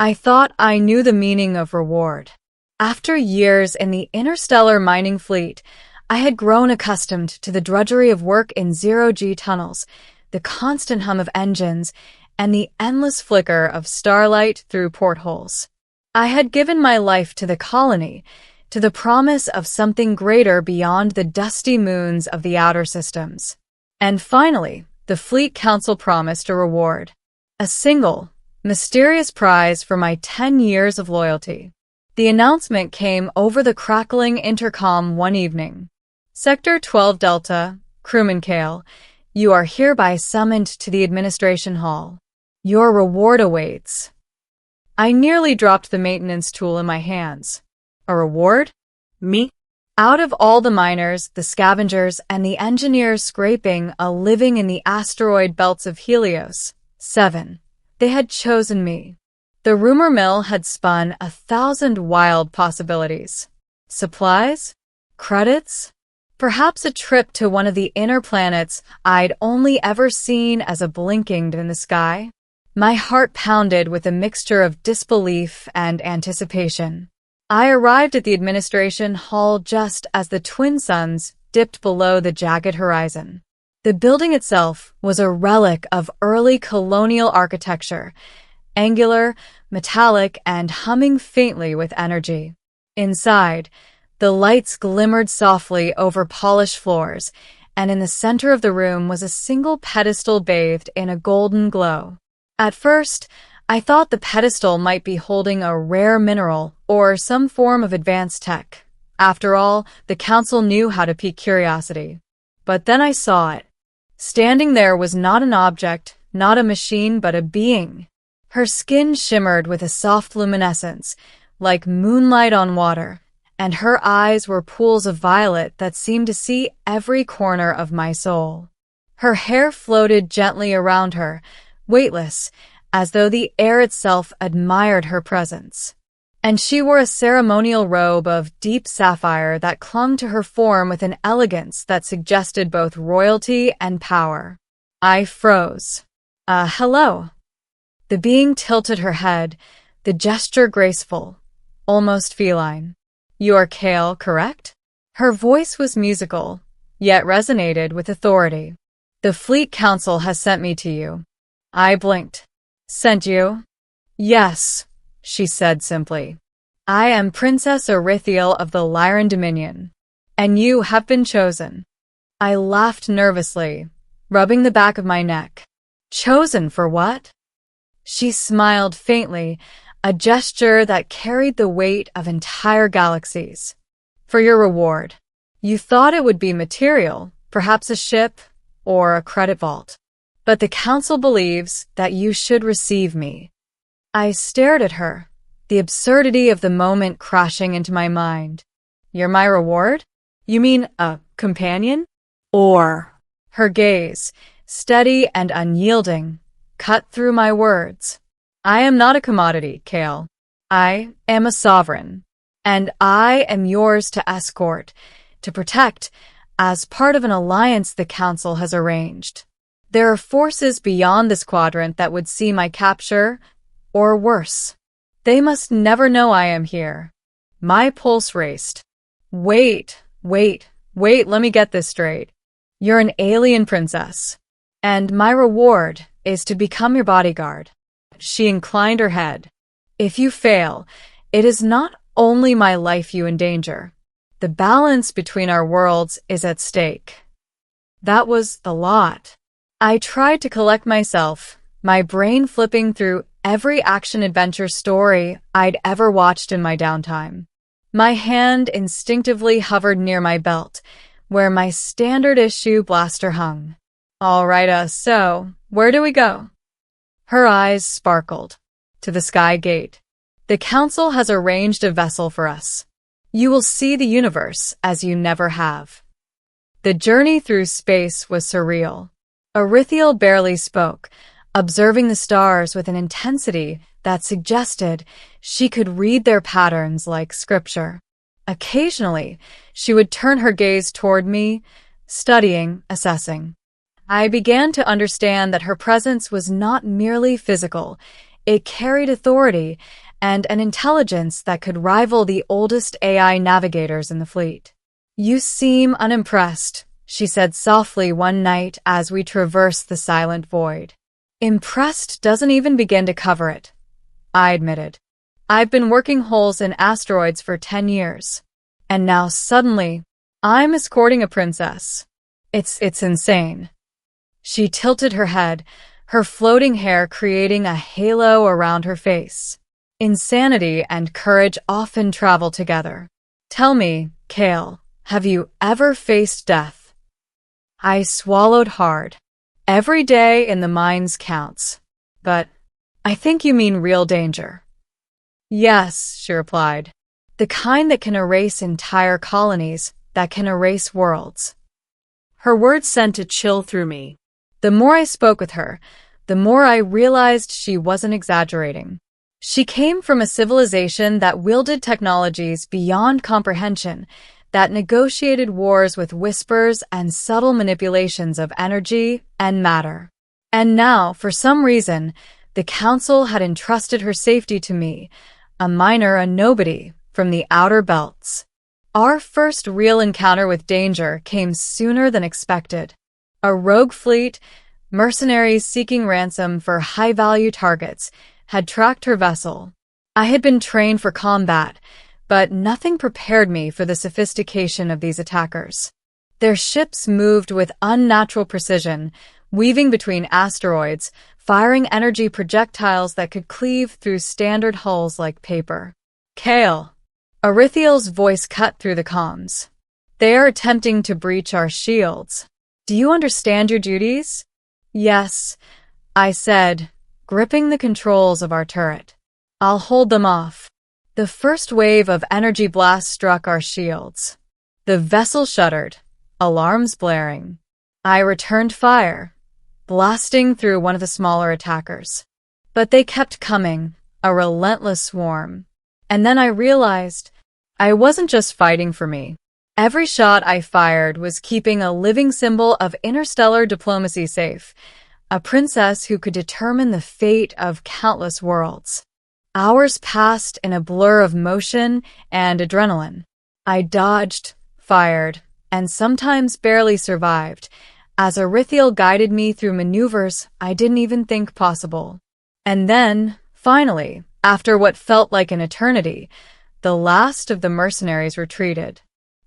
I thought I knew the meaning of reward. After years in the interstellar mining fleet, I had grown accustomed to the drudgery of work in zero-G tunnels, the constant hum of engines, and the endless flicker of starlight through portholes. I had given my life to the colony, to the promise of something greater beyond the dusty moons of the outer systems. And finally, the Fleet Council promised a reward. A single, mysterious prize for my 10 years of loyalty. The announcement came over the crackling intercom one evening. Sector 12 Delta, Crewman Kale, you are hereby summoned to the administration hall. Your reward awaits. I nearly dropped the maintenance tool in my hands. A reward? Me? Out of all the miners, the scavengers, and the engineers scraping a living in the asteroid belts of Helios, 7, they had chosen me. The rumor mill had spun 1,000 wild possibilities. Supplies? Credits? Perhaps a trip to one of the inner planets I'd only ever seen as a blinking in the sky. My heart pounded with a mixture of disbelief and anticipation. I arrived at the administration hall just as the twin suns dipped below the jagged horizon. The building itself was a relic of early colonial architecture, angular, metallic, and humming faintly with energy. Inside, the lights glimmered softly over polished floors, and in the center of the room was a single pedestal bathed in a golden glow. At first, I thought the pedestal might be holding a rare mineral or some form of advanced tech. After all, the council knew how to pique curiosity. But then I saw it. Standing there was not an object, not a machine, but a being. Her skin shimmered with a soft luminescence, like moonlight on water, and her eyes were pools of violet that seemed to see every corner of my soul. Her hair floated gently around her, weightless, as though the air itself admired her presence. And she wore a ceremonial robe of deep sapphire that clung to her form with an elegance that suggested both royalty and power. I froze. Hello. The being tilted her head, the gesture graceful, almost feline. You are Kale, correct? Her voice was musical, yet resonated with authority. The Fleet Council has sent me to you. I blinked. Sent you? Yes, she said simply. I am Princess Erithiel of the Lyran Dominion, and you have been chosen. I laughed nervously, rubbing the back of my neck. Chosen for what? She smiled faintly, a gesture that carried the weight of entire galaxies. For your reward. You thought it would be material, perhaps a ship or a credit vault. But the council believes that you should receive me. I stared at her, the absurdity of the moment crashing into my mind. You're my reward? You mean a companion? Or? Her gaze, steady and unyielding, cut through my words. I am not a commodity, Kale. I am a sovereign, and I am yours to escort, to protect, as part of an alliance the council has arranged. There are forces beyond this quadrant that would see my capture, or worse. They must never know I am here. My pulse raced. Wait, let me get this straight. You're an alien princess, and my reward is to become your bodyguard. She inclined her head. If you fail, it is not only my life you endanger. The balance between our worlds is at stake. That was the lot. I tried to collect myself, my brain flipping through every action-adventure story I'd ever watched in my downtime. My hand instinctively hovered near my belt, where my standard issue blaster hung. All right, so, where do we go? Her eyes sparkled. To the Sky Gate. The council has arranged a vessel for us. You will see the universe as you never have. The journey through space was surreal. Erithiel barely spoke, observing the stars with an intensity that suggested she could read their patterns like scripture. Occasionally, she would turn her gaze toward me, studying, assessing. I began to understand that her presence was not merely physical, It carried authority and an intelligence that could rival the oldest AI navigators in the fleet. "You seem unimpressed," she said softly one night as we traversed the silent void. "Impressed doesn't even begin to cover it," I admitted. "I've been working holes in asteroids for 10 years. And now suddenly, I'm escorting a princess. It's insane." She tilted her head, her floating hair creating a halo around her face. Insanity and courage often travel together. "Tell me, Kale, have you ever faced death?" I swallowed hard. "Every day in the mines counts. But I think you mean real danger." "Yes," she replied. "The kind that can erase entire colonies, that can erase worlds." Her words sent a chill through me. The more I spoke with her, the more I realized she wasn't exaggerating. She came from a civilization that wielded technologies beyond comprehension, that negotiated wars with whispers and subtle manipulations of energy and matter. And now, for some reason, the Council had entrusted her safety to me, a minor, a nobody, from the outer belts. Our first real encounter with danger came sooner than expected. A rogue fleet, mercenaries seeking ransom for high-value targets, had tracked her vessel. I had been trained for combat, but nothing prepared me for the sophistication of these attackers. Their ships moved with unnatural precision, weaving between asteroids, firing energy projectiles that could cleave through standard hulls like paper. "Kale," Arithiel's voice cut through the comms. "They are attempting to breach our shields. Do you understand your duties?" "Yes," I said, gripping the controls of our turret. "I'll hold them off." The first wave of energy blasts struck our shields. The vessel shuddered, alarms blaring. I returned fire, blasting through one of the smaller attackers. But they kept coming, a relentless swarm. And then I realized I wasn't just fighting for me. Every shot I fired was keeping a living symbol of interstellar diplomacy safe, a princess who could determine the fate of countless worlds. Hours passed in a blur of motion and adrenaline. I dodged, fired, and sometimes barely survived, as Arithiel guided me through maneuvers I didn't even think possible. And then, finally, after what felt like an eternity, the last of the mercenaries retreated.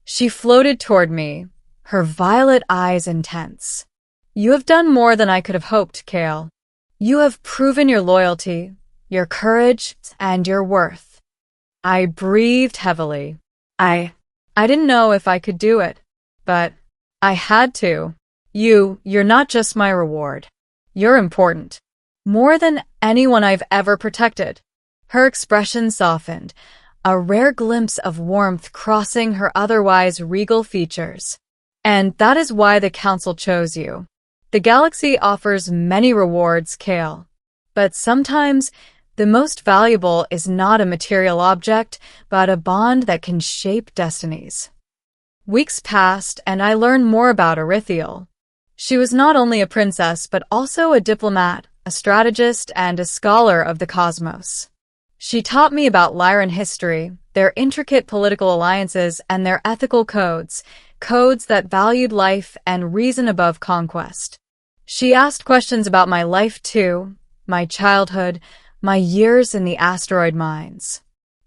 She floated toward me, her violet eyes intense. "You have done more than I could have hoped, Kale. You have proven your loyalty, your courage, and your worth." I breathed heavily. I didn't know if I could do it, but I had to. You're not just my reward. You're important. More than anyone I've ever protected." Her expression softened, a rare glimpse of warmth crossing her otherwise regal features. "And that is why the Council chose you. The galaxy offers many rewards, Kale. But sometimes, the most valuable is not a material object, but a bond that can shape destinies." Weeks passed, and I learned more about Arithiel. She was not only a princess, but also a diplomat, a strategist, and a scholar of the cosmos. She taught me about Lyran history, their intricate political alliances, and their ethical codes that valued life and reason above conquest. She asked questions about my life too, my childhood, my years in the asteroid mines.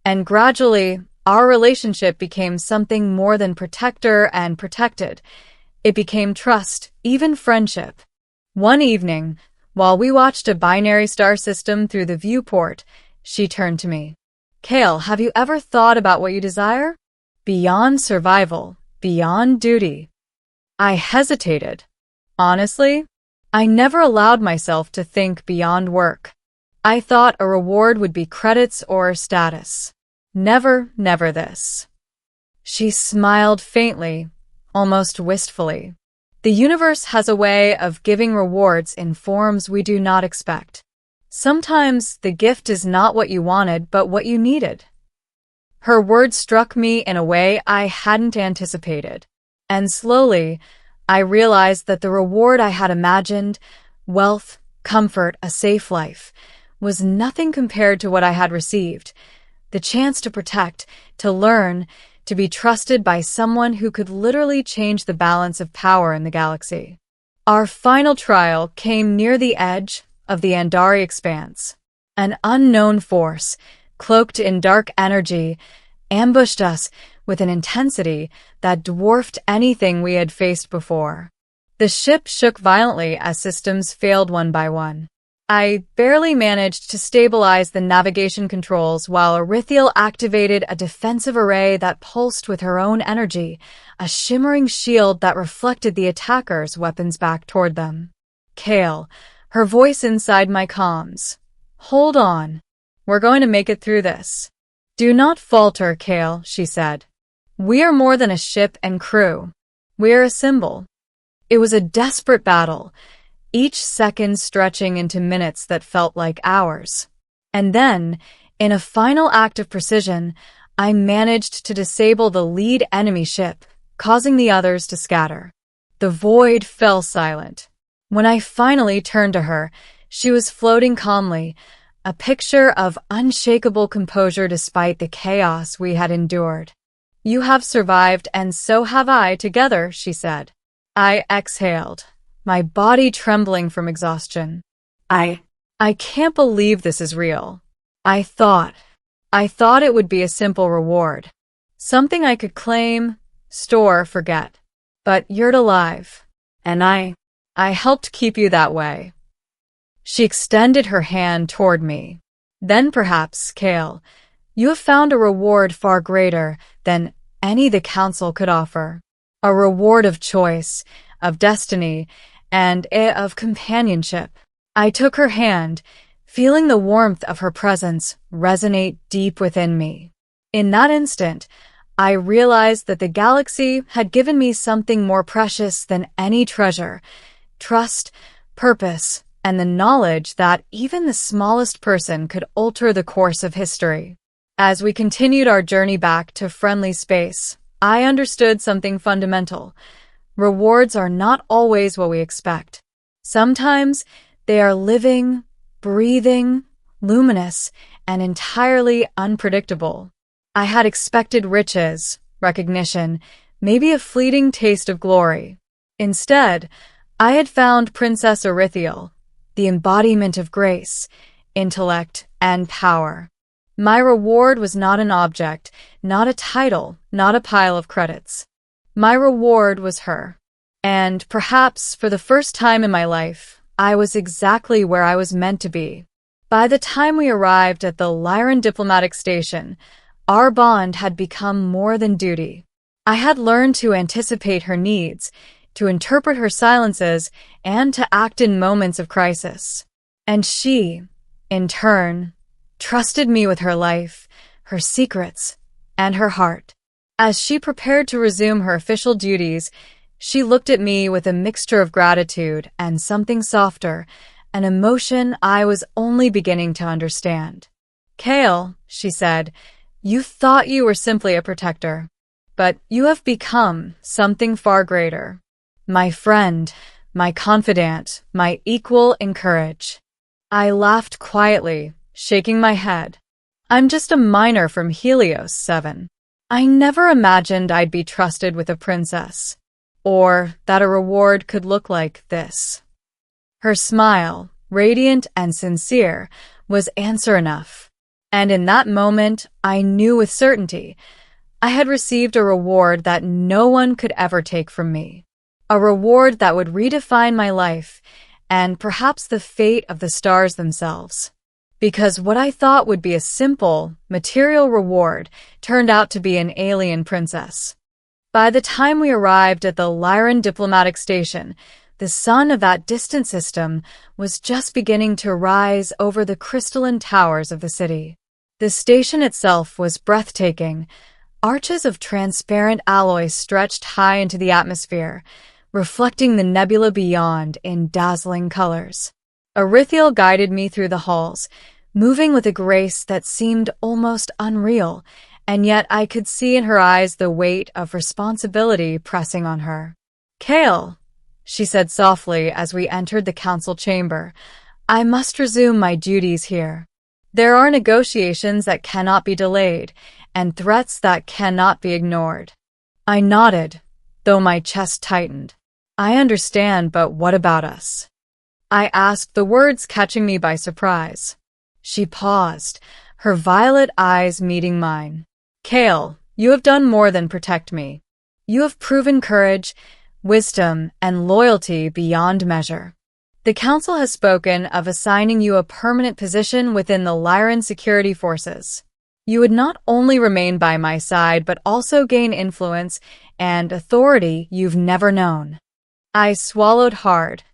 And gradually, our relationship became something more than protector and protected. It became trust, even friendship. One evening, while we watched a binary star system through the viewport, she turned to me. "Kale, have you ever thought about what you desire? Beyond survival, beyond duty." I hesitated. Honestly, I never allowed myself to think beyond work. I thought a reward would be credits or status. Never this. She smiled faintly, almost wistfully. "The universe has a way of giving rewards in forms we do not expect. Sometimes the gift is not what you wanted, but what you needed." Her words struck me in a way I hadn't anticipated. And slowly, I realized that the reward I had imagined, wealth, comfort, a safe life, was nothing compared to what I had received. The chance to protect, to learn, to be trusted by someone who could literally change the balance of power in the galaxy. Our final trial came near the edge of the Andari expanse. An unknown force, cloaked in dark energy, ambushed us with an intensity that dwarfed anything we had faced before. The ship shook violently as systems failed one by one. I barely managed to stabilize the navigation controls while Erithiel activated a defensive array that pulsed with her own energy, a shimmering shield that reflected the attackers' weapons back toward them. Kale, her voice inside my comms. Hold on. We're going to make it through this. Do not falter, Kale, she said. We are more than a ship and crew. We are a symbol. It was a desperate battle, each second stretching into minutes that felt like hours. And then, in a final act of precision, I managed to disable the lead enemy ship, causing the others to scatter. The void fell silent. When I finally turned to her, she was floating calmly, a picture of unshakable composure despite the chaos we had endured. You have survived, and so have I together, she said. I exhaled, my body trembling from exhaustion. I can't believe this is real. I thought it would be a simple reward. Something I could claim, store, forget. But you're alive. And I helped keep you that way. She extended her hand toward me. Then perhaps, Kale, you have found a reward far greater than any the Council could offer. A reward of choice, of destiny, and of companionship. I took her hand, feeling the warmth of her presence resonate deep within me. In that instant, I realized that the galaxy had given me something more precious than any treasure: trust, purpose, and the knowledge that even the smallest person could alter the course of history. As we continued our journey back to friendly space, I understood something fundamental. Rewards are not always what we expect. Sometimes they are living, breathing, luminous, and entirely unpredictable. I had expected riches, recognition, maybe a fleeting taste of glory. Instead, I had found Princess Erithiel, the embodiment of grace, intellect, and power. My reward was not an object, not a title, not a pile of credits. My reward was her. And perhaps for the first time in my life, I was exactly where I was meant to be. By the time we arrived at the Lyran diplomatic station, our bond had become more than duty. I had learned to anticipate her needs, to interpret her silences, and to act in moments of crisis. And she, in turn, trusted me with her life, her secrets, and her heart. As she prepared to resume her official duties, she looked at me with a mixture of gratitude and something softer, an emotion I was only beginning to understand. Kale, she said, you thought you were simply a protector, but you have become something far greater. My friend, my confidant, my equal in courage. I laughed quietly, shaking my head. I'm just a miner from Helios 7. I never imagined I'd be trusted with a princess, or that a reward could look like this. Her smile, radiant and sincere, was answer enough. And in that moment, I knew with certainty I had received a reward that no one could ever take from me. A reward that would redefine my life, and perhaps the fate of the stars themselves. Because what I thought would be a simple, material reward turned out to be an alien princess. By the time we arrived at the Lyran diplomatic station, the sun of that distant system was just beginning to rise over the crystalline towers of the city. The station itself was breathtaking. Arches of transparent alloy stretched high into the atmosphere, reflecting the nebula beyond in dazzling colors. Erithiel guided me through the halls, moving with a grace that seemed almost unreal, and yet I could see in her eyes the weight of responsibility pressing on her. Kale, she said softly as we entered the council chamber, I must resume my duties here. There are negotiations that cannot be delayed, and threats that cannot be ignored. I nodded, though my chest tightened. I understand, but what about us? I asked, the words catching me by surprise. She paused, her violet eyes meeting mine. Kale, you have done more than protect me. You have proven courage, wisdom, and loyalty beyond measure. The Council has spoken of assigning you a permanent position within the Lyran security forces. You would not only remain by my side, but also gain influence and authority you've never known. I swallowed hard,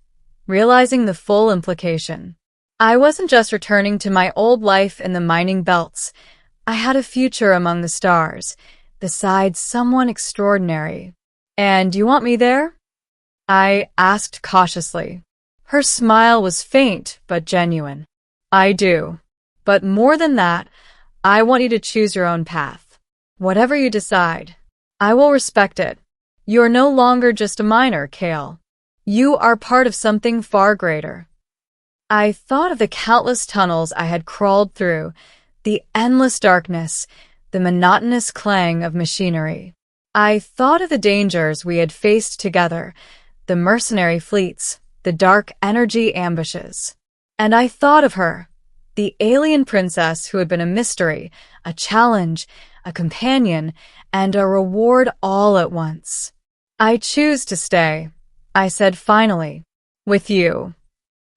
realizing the full implication. I wasn't just returning to my old life in the mining belts. I had a future among the stars, beside someone extraordinary. And you want me there? I asked cautiously. Her smile was faint but genuine. I do. But more than that, I want you to choose your own path. Whatever you decide, I will respect it. You are no longer just a miner, Kale. You are part of something far greater. I thought of the countless tunnels I had crawled through, the endless darkness, the monotonous clang of machinery. I thought of the dangers we had faced together, the mercenary fleets, the dark energy ambushes. And I thought of her, the alien princess who had been a mystery, a challenge, a companion, and a reward all at once. I choose to stay, I said finally, with you.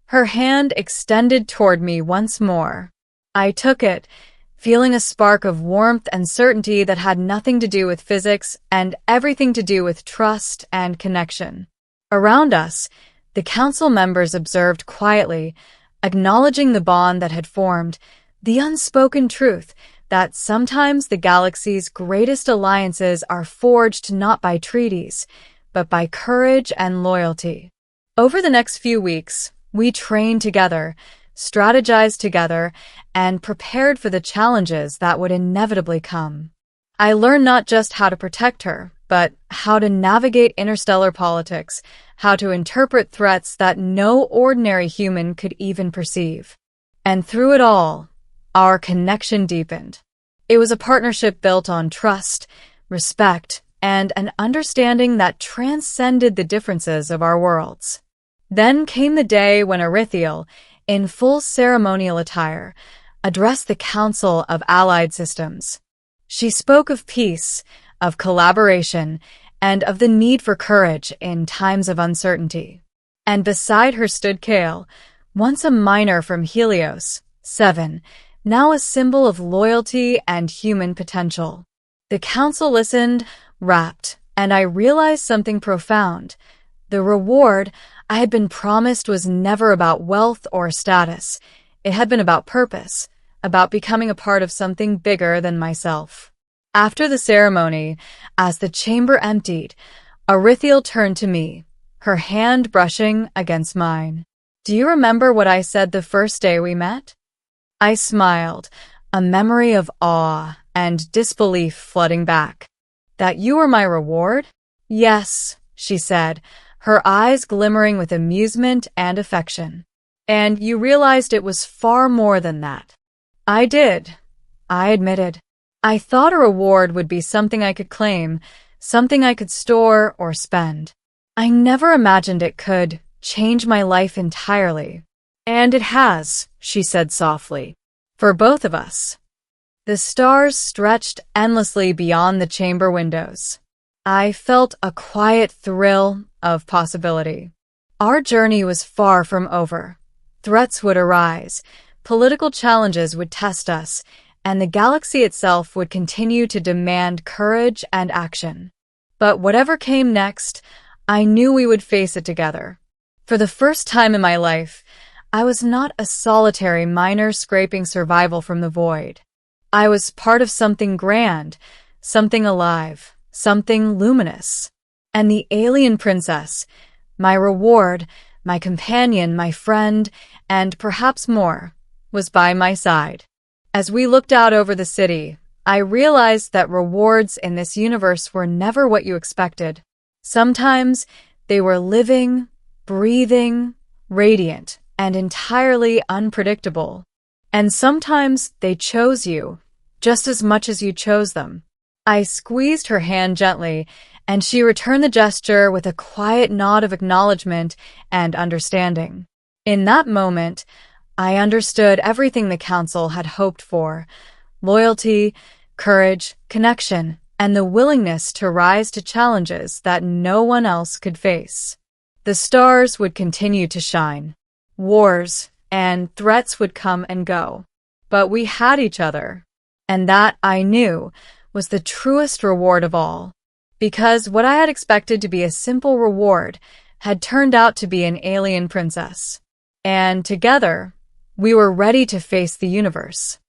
Her hand extended toward me once more. I took it, feeling a spark of warmth and certainty that had nothing to do with physics and everything to do with trust and connection. Around us, the council members observed quietly, acknowledging the bond that had formed, the unspoken truth that sometimes the galaxy's greatest alliances are forged not by treaties, but by courage and loyalty. Over the next few weeks, we trained together, strategized together, and prepared for the challenges that would inevitably come. I learned not just how to protect her, but how to navigate interstellar politics, how to interpret threats that no ordinary human could even perceive. And through it all, our connection deepened. It was a partnership built on trust, respect, and an understanding that transcended the differences of our worlds. Then came the day when Erithiel, in full ceremonial attire, addressed the Council of Allied Systems. She spoke of peace, of collaboration, and of the need for courage in times of uncertainty. And beside her stood Kale, once a miner from Helios, 7, now a symbol of loyalty and human potential. The council listened, rapt, and I realized something profound. The reward I had been promised was never about wealth or status. It had been about purpose, about becoming a part of something bigger than myself. After the ceremony, as the chamber emptied, Erithiel turned to me, her hand brushing against mine. Do you remember what I said the first day we met? I smiled, a memory of awe and disbelief flooding back. That you were my reward? Yes, she said, her eyes glimmering with amusement and affection. And you realized it was far more than that. I did, I admitted. I thought a reward would be something I could claim, something I could store or spend. I never imagined it could change my life entirely. And it has, she said softly, for both of us. The stars stretched endlessly beyond the chamber windows. I felt a quiet thrill of possibility. Our journey was far from over. Threats would arise, political challenges would test us, and the galaxy itself would continue to demand courage and action. But whatever came next, I knew we would face it together. For the first time in my life, I was not a solitary miner scraping survival from the void. I was part of something grand, something alive, something luminous. And the alien princess, my reward, my companion, my friend, and perhaps more, was by my side. As we looked out over the city, I realized that rewards in this universe were never what you expected. Sometimes they were living, breathing, radiant, and entirely unpredictable. And sometimes they chose you, just as much as you chose them. I squeezed her hand gently, and she returned the gesture with a quiet nod of acknowledgement and understanding. In that moment, I understood everything the council had hoped for: loyalty, courage, connection, and the willingness to rise to challenges that no one else could face. The stars would continue to shine. Wars and threats would come and go. But we had each other. And that, I knew, was the truest reward of all. Because what I had expected to be a simple reward had turned out to be an alien princess. And together, we were ready to face the universe.